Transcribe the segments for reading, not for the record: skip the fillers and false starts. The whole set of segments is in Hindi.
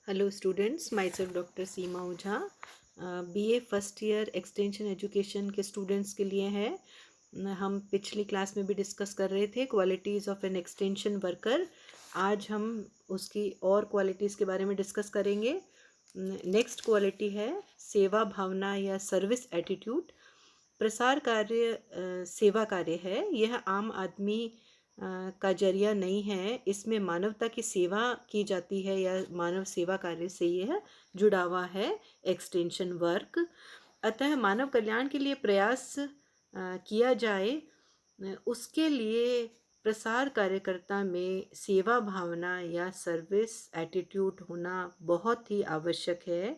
Hello students, my self doctor Seema Ojha. BA first year extension education के स्टूडेंट्स के लिए है। हम पिछली क्लास में भी डिस्कस कर रहे थे qualities of an extension worker. आज हम उसकी और क्वालिटीज़ के बारे में डिस्कस करेंगे। नेक्स्ट क्वालिटी है सेवा भावना या सर्विस एटीट्यूड। प्रसार कार्य सेवा कार्य है। यह आम आदमी का जरिया नहीं है। इसमें मानवता की सेवा की जाती है या मानव सेवा कार्य से यह जुड़ा हुआ है एक्सटेंशन वर्क। अतः मानव कल्याण के लिए प्रयास किया जाए, उसके लिए प्रसार कार्यकर्ता में सेवा भावना या सर्विस एटीट्यूड होना बहुत ही आवश्यक है।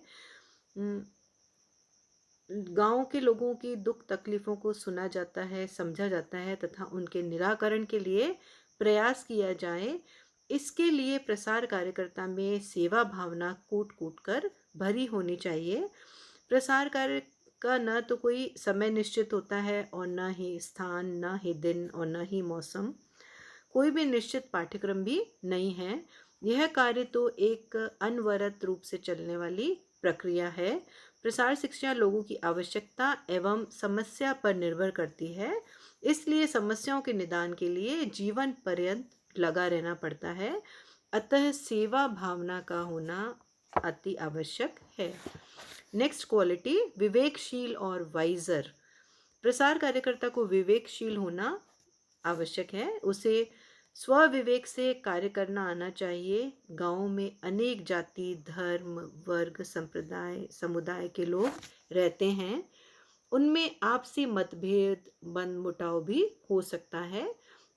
गांव के लोगों की दुख तकलीफ़ों को सुना जाता है, समझा जाता है तथा उनके निराकरण के लिए प्रयास किया जाए। इसके लिए प्रसार कार्यकर्ता में सेवा भावना कूट कूट कर भरी होनी चाहिए। प्रसार कार्य का न तो कोई समय निश्चित होता है और न ही स्थान, न ही दिन और न ही मौसम। कोई भी निश्चित पाठ्यक्रम भी नहीं है। यह कार्य तो एक अनवरत रूप से चलने वाली प्रक्रिया है। प्रसार शिक्षा लोगों की आवश्यकता एवं समस्या पर निर्भर करती है, इसलिए समस्याओं के निदान के लिए जीवन पर्यंत लगा रहना पड़ता है। अतः सेवा भावना का होना अति आवश्यक है। नेक्स्ट क्वालिटी विवेकशील और वाइजर। प्रसार कार्यकर्ता को विवेकशील होना आवश्यक है। उसे स्वविवेक से कार्य करना आना चाहिए। गांव में अनेक जाति, धर्म, वर्ग, संप्रदाय, समुदाय के लोग रहते हैं। उनमें आपसी मतभेद, मनमुटाव भी हो सकता है।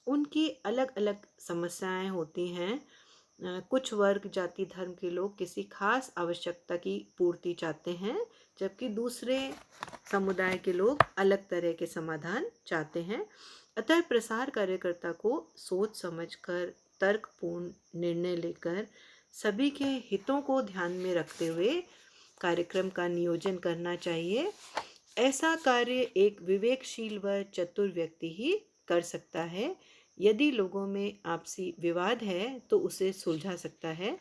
उनकी अलग अलग समस्याएं होती हैं। कुछ वर्ग, जाति, धर्म के लोग किसी खास आवश्यकता की पूर्ति चाहते हैं, जबकि दूसरे समुदाय के लोग अलग तरह के समाधान चाहते हैं। अतः प्रसार कार्यकर्ता को सोच समझकर तर्कपूर्ण निर्णय लेकर सभी के हितों को ध्यान में रखते हुए कार्यक्रम का नियोजन करना चाहिए। ऐसा कार्य एक विवेकशील व चतुर व्यक्ति ही कर सकता है। यदि लोगों में आपसी विवाद है तो उसे सुलझा सकता है।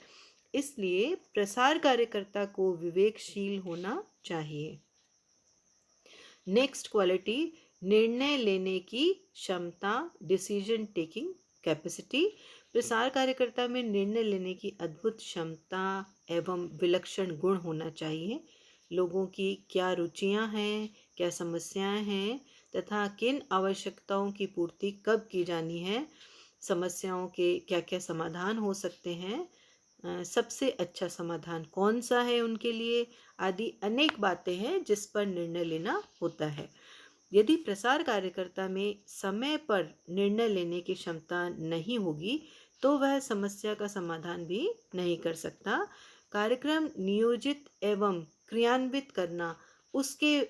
इसलिए प्रसार कार्यकर्ता को विवेकशील होना चाहिए। नेक्स्ट क्वालिटी निर्णय लेने की क्षमता, डिसीजन टेकिंग कैपेसिटी। प्रसार कार्यकर्ता में निर्णय लेने की अद्भुत क्षमता एवं विलक्षण गुण होना चाहिए। लोगों की क्या रुचियां हैं, क्या समस्याएं हैं तथा किन आवश्यकताओं की पूर्ति कब की जानी है, समस्याओं के क्या क्या समाधान हो सकते हैं, सबसे अच्छा समाधान कौन सा है उनके लिए, आदि अनेक बातें हैं जिस पर निर्णय लेना होता है। यदि प्रसार कार्यकर्ता में समय पर निर्णय लेने की क्षमता नहीं होगी तो वह समस्या का समाधान भी नहीं कर सकता। कार्यक्रम नियोजित एवं क्रियान्वित करना उसके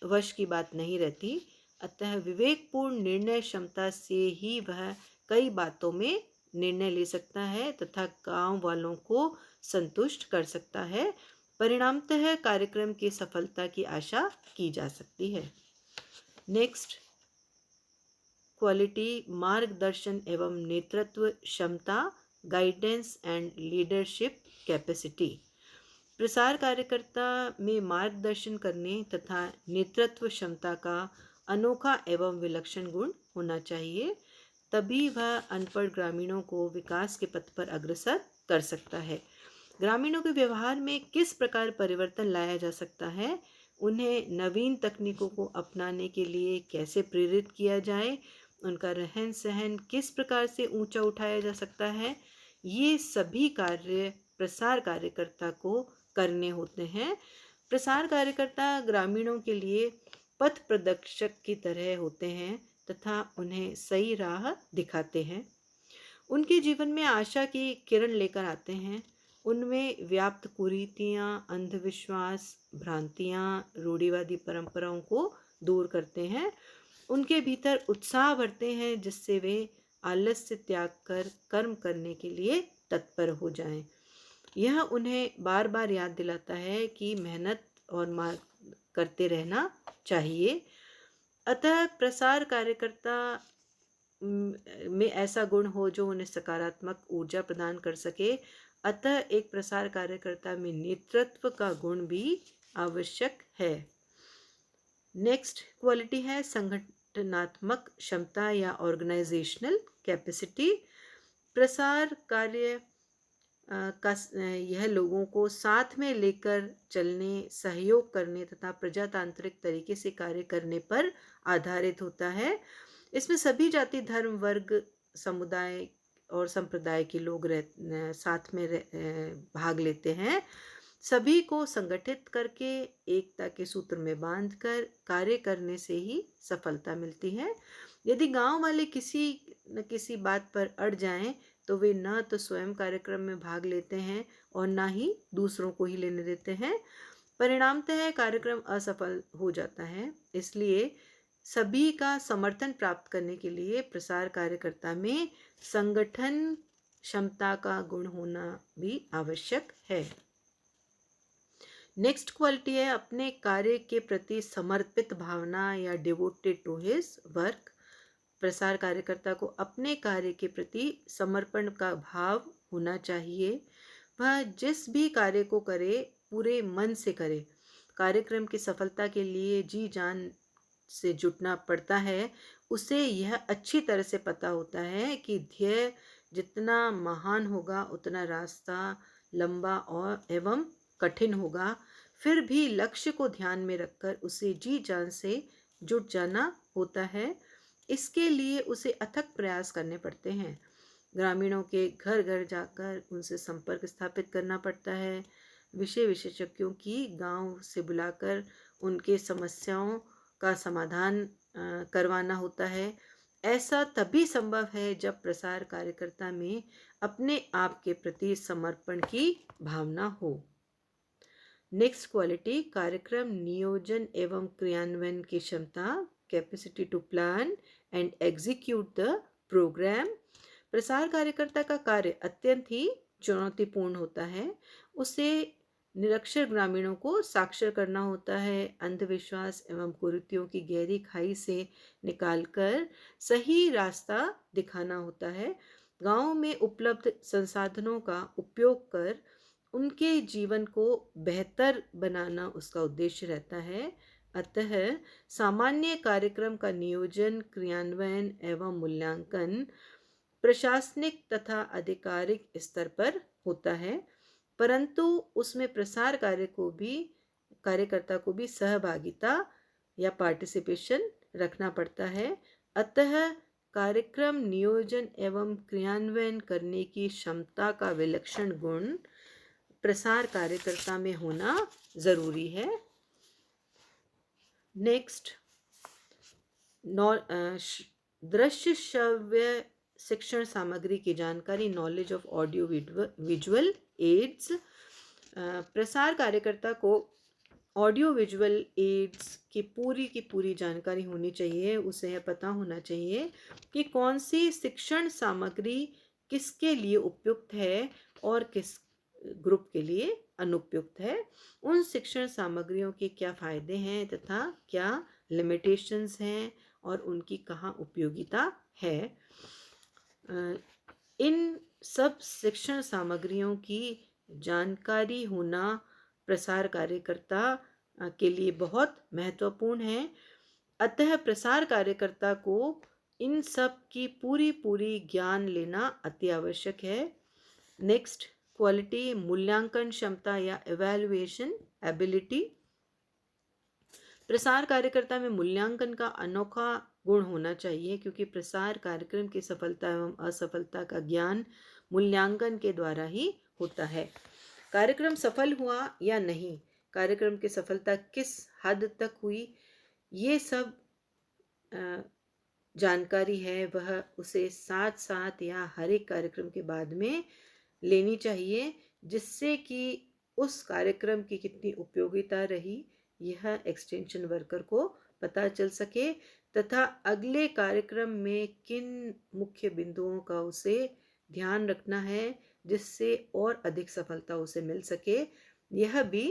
वश की बात नहीं रहती। अतः विवेकपूर्ण निर्णय क्षमता से ही वह कई बातों में निर्णय ले सकता है तथा गांव वालों को संतुष्ट कर सकता है। परिणामतः कार्यक्रम की सफलता की आशा की जा सकती है। नेक्स्ट क्वालिटी मार्गदर्शन एवं नेतृत्व क्षमता, गाइडेंस एंड लीडरशिप कैपेसिटी। प्रसार कार्यकर्ता में मार्गदर्शन करने तथा नेतृत्व क्षमता का अनोखा एवं विलक्षण गुण होना चाहिए। तभी वह अनपढ़ ग्रामीणों को विकास के पथ पर अग्रसर कर सकता है। ग्रामीणों के व्यवहार में किस प्रकार परिवर्तन लाया जा सकता है, उन्हें नवीन तकनीकों को अपनाने के लिए कैसे प्रेरित किया जाए, उनका रहन सहन किस प्रकार से ऊंचा उठाया जा सकता है, ये सभी कार्य प्रसार कार्यकर्ता को करने होते हैं। प्रसार कार्यकर्ता ग्रामीणों के लिए पथ प्रदर्शक की तरह होते हैं तथा उन्हें सही राह दिखाते हैं। उनके जीवन में आशा की किरण लेकर आते हैं। उनमें व्याप्त कुरीतियाँ, अंधविश्वास, भ्रांतियाँ, रूढ़िवादी परंपराओं को दूर करते हैं। उनके भीतर उत्साह भरते हैं जिससे वे आलस्य त्याग कर कर्म करने के लिए तत्पर हो जाएं। यह उन्हें बार बार याद दिलाता है कि मेहनत और मार्ग करते रहना चाहिए। अतः प्रसार कार्यकर्ता में ऐसा गुण हो जो उन्हें सकारात्मक ऊर्जा प्रदान कर सके, अतः एक प्रसार कार्यकर्ता में नेतृत्व का गुण भी आवश्यक है। नेक्स्ट क्वालिटी है संगठनात्मक क्षमता या ऑर्गेनाइजेशनल कैपेसिटी। प्रसार कार्य यह लोगों को साथ में लेकर चलने, सहयोग करने तथा प्रजातांत्रिक तरीके से कार्य करने पर आधारित होता है। इसमें सभी जाति, धर्म, वर्ग, समुदाय और संप्रदाय के लोग साथ में भाग लेते हैं। सभी को संगठित करके एकता के सूत्र में बांधकर कार्य करने से ही सफलता मिलती है। यदि गांव वाले किसी न किसी बात पर अड़ जाएं तो वे न तो स्वयं कार्यक्रम में भाग लेते हैं और न ही दूसरों को ही लेने देते हैं। परिणामतः कार्यक्रम असफल हो जाता है। इसलिए सभी का समर्थन प्राप्त करने के लिए प्रसार कार्यकर्ता में संगठन क्षमता का गुण होना भी आवश्यक है। नेक्स्ट क्वालिटी है अपने कार्य के प्रति समर्पित भावना या डिवोटेड टू हिज वर्क। प्रसार कार्यकर्ता को अपने कार्य के प्रति समर्पण का भाव होना चाहिए। वह जिस भी कार्य को करे पूरे मन से करे। कार्यक्रम की सफलता के लिए जी जान से जुटना पड़ता है। उसे यह अच्छी तरह से पता होता है कि ध्येय जितना महान होगा उतना रास्ता लंबा और एवं कठिन होगा। फिर भी लक्ष्य को ध्यान में रखकर उसे जी जान से जुट जाना होता है। इसके लिए उसे अथक प्रयास करने पड़ते हैं। ग्रामीणों के घर घर जाकर उनसे संपर्क स्थापित करना पड़ता है। विषय विशेषज्ञों की गांव से बुलाकर उनके समस्याओं का समाधान करवाना होता है। ऐसा तभी संभव है जब प्रसार कार्यकर्ता में अपने आप के प्रति समर्पण की भावना हो। नेक्स्ट क्वालिटी कार्यक्रम नियोजन एवं क्रियान्वयन की क्षमता, capacity to plan and execute the programme. प्रसार कार्यकर्ता का कार्य अत्यंत ही चुनौतीपूर्ण होता है। उसे निरक्षर ग्रामीणों को साक्षर करना होता है। अंधविश्वास एवं कुरीतियों की गहरी खाई से निकालकर सही रास्ता दिखाना होता है। गांव में उपलब्ध संसाधनों का उपयोग कर उनके जीवन को बेहतर बनाना उसका उद्देश्य रहता है। अतः सामान्य कार्यक्रम का नियोजन, क्रियान्वयन एवं मूल्यांकन प्रशासनिक तथा आधिकारिक स्तर पर होता है, परंतु उसमें प्रसार कार्यकर्ता को भी सहभागिता या पार्टिसिपेशन रखना पड़ता है। अतः कार्यक्रम नियोजन एवं क्रियान्वयन करने की क्षमता का विलक्षण गुण प्रसार कार्यकर्ता में होना जरूरी है। नेक्स्ट दृश्य श्रव्य शिक्षण सामग्री की जानकारी, knowledge of audio visual aids. प्रसार कार्यकर्ता को ऑडियो विजुअल एड्स की पूरी जानकारी होनी चाहिए। उसे यह पता होना चाहिए कि कौन सी शिक्षण सामग्री किसके लिए उपयुक्त है और किस ग्रुप के लिए अनुपयुक्त है। उन शिक्षण सामग्रियों के क्या फायदे हैं तथा क्या लिमिटेशंस हैं और उनकी कहाँ उपयोगिता है। इन सब शिक्षण सामग्रियों की जानकारी होना प्रसार कार्यकर्ता के लिए बहुत महत्वपूर्ण है। अतः प्रसार कार्यकर्ता को इन सब की पूरी ज्ञान लेना अति आवश्यक है। नेक्स्ट क्वालिटी मूल्यांकन क्षमता या इवैल्यूएशन एबिलिटी। प्रसार कार्यकर्ता में मूल्यांकन का अनोखा गुण होना चाहिए, क्योंकि प्रसार कार्यक्रम की सफलता एवं असफलता का ज्ञान मूल्यांकन के द्वारा ही होता है। कार्यक्रम सफल हुआ या नहीं, कार्यक्रम की सफलता किस हद तक हुई, ये सब जानकारी है वह उसे साथ साथ या हर एक कार्यक्रम के बाद में लेनी चाहिए, जिससे कि उस कार्यक्रम की कितनी उपयोगिता रही यह एक्सटेंशन वर्कर को पता चल सके तथा अगले कार्यक्रम में किन मुख्य बिंदुओं का उसे ध्यान रखना है जिससे और अधिक सफलता उसे मिल सके। यह भी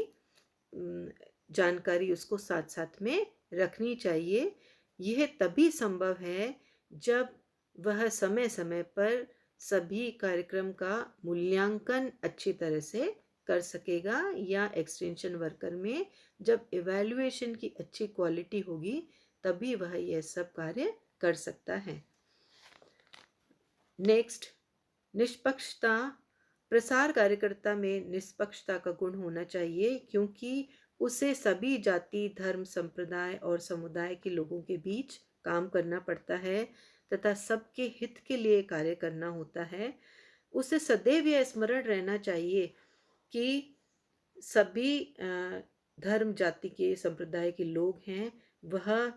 जानकारी उसको साथ साथ में रखनी चाहिए। यह तभी संभव है जब वह समय समय पर सभी कार्यक्रम का मूल्यांकन अच्छी तरह से कर सकेगा, या एक्सटेंशन वर्कर में जब इवैल्यूएशन की अच्छी क्वालिटी होगी तभी वह यह सब कार्य कर सकता है। नेक्स्ट, निष्पक्षता। प्रसार कार्यकर्ता में निष्पक्षता का गुण होना चाहिए, क्योंकि उसे सभी जाति, धर्म, संप्रदाय और समुदाय के लोगों के बीच काम करना पड़ता है तथा सबके हित के लिए कार्य करना होता है। उसे सदैव यह स्मरण रहना चाहिए कि सभी धर्म, जाति के, संप्रदाय के लोग हैं, वह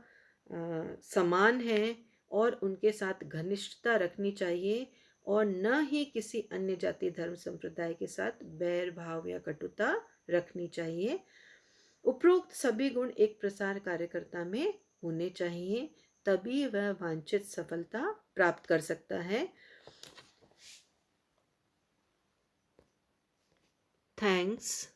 समान हैं और उनके साथ घनिष्ठता रखनी चाहिए, और न ही किसी अन्य जाति, धर्म, संप्रदाय के साथ बैर भाव या कटुता रखनी चाहिए। उपरोक्त सभी गुण एक प्रसार कार्यकर्ता में होने चाहिए, तभी वह वांछित सफलता प्राप्त कर सकता है। थैंक्स।